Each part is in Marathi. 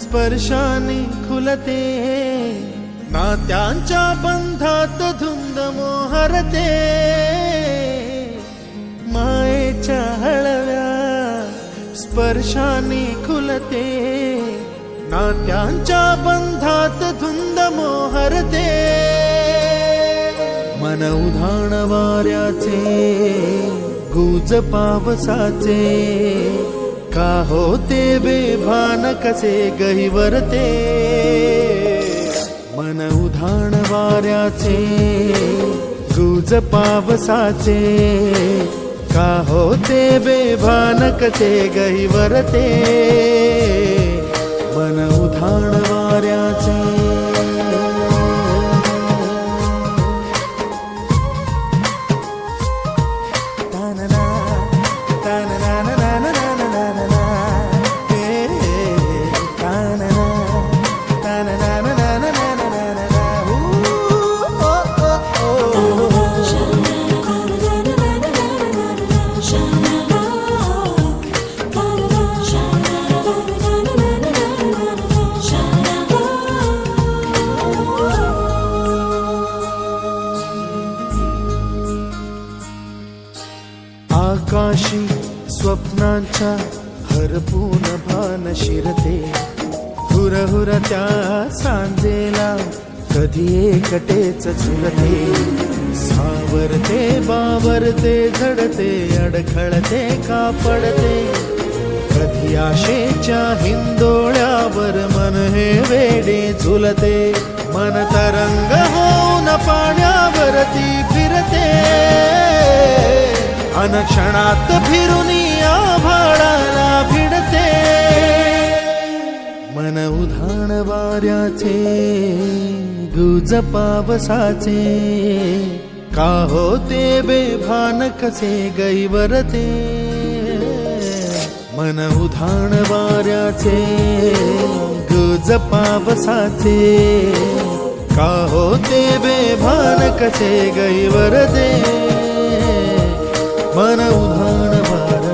स्पर्शाने खुलते, नात्यांच्या बंधात धुंद मोहरते, मायेच्या हळव्या स्पर्शाने खुलते, नात्यांच्या बंधात धुंद मोहरते, मन उधाण वाऱ्याचे गुज पावसाचे, का होते बेभान कसे गहिवरते, मन उधाण वाऱ्याचे गुज पावसाचे, का होते बेभान कसे गहिवरते, मन उधाण वाऱ्याचे. आकाशी स्वप्नांच्या हरपून भान शिरते, हुरहुर त्या सांजेला कधी एकटेच झुलते, सावरते बावरते झडते, अडखळते का पडते, कधी आशेच्या हिंदोळ्यावर मन हे वेडे झुलते, मन तरंग होऊन पाण्यावरती फिरते, अनक्षणात फिरून आभाळाला भिडते, मन उधाण वाऱ्याचे गुज पावसाचे, का होते बेभान कसे गहिवरते, मन उधाण वाऱ्याचे गुज पावसाचे, का होते बेभान कसे गहिवरते, मन उधाण वाऱ्याचे.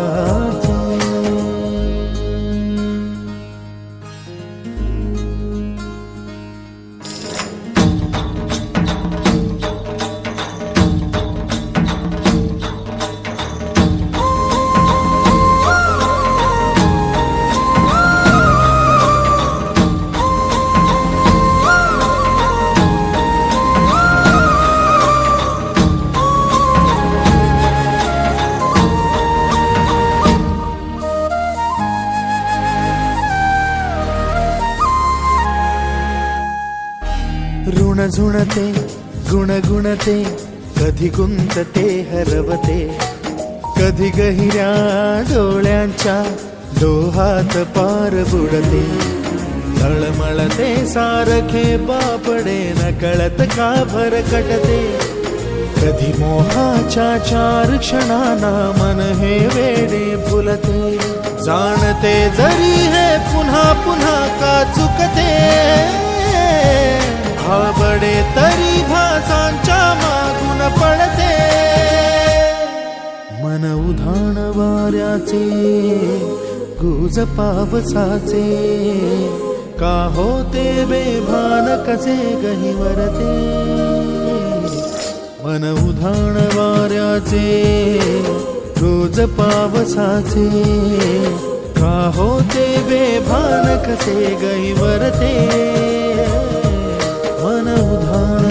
ऋण झुणते गुणगुणते, कधी गुंतते हरवते, कधी गहिऱ्या डोळ्यांच्या डोहात पार बुडते, तळमळते सारखे बापडे नकळत का भरकटते, कधी मोहाच्या चार क्षणांना मन हे वेडे फुलते, जाणते जरी हे पुन्हा पुन्हा का चुकते, भाबडे तरी भासांच्या मागून पडते, मन उधाण वाऱ्याचे गुज पावसाचे, का होते बेभान कसे गहिवरते, मन उधाण वाऱ्याचे गुज पावसाचे, का होते बेभान कसे गहिवरते, मन उधाण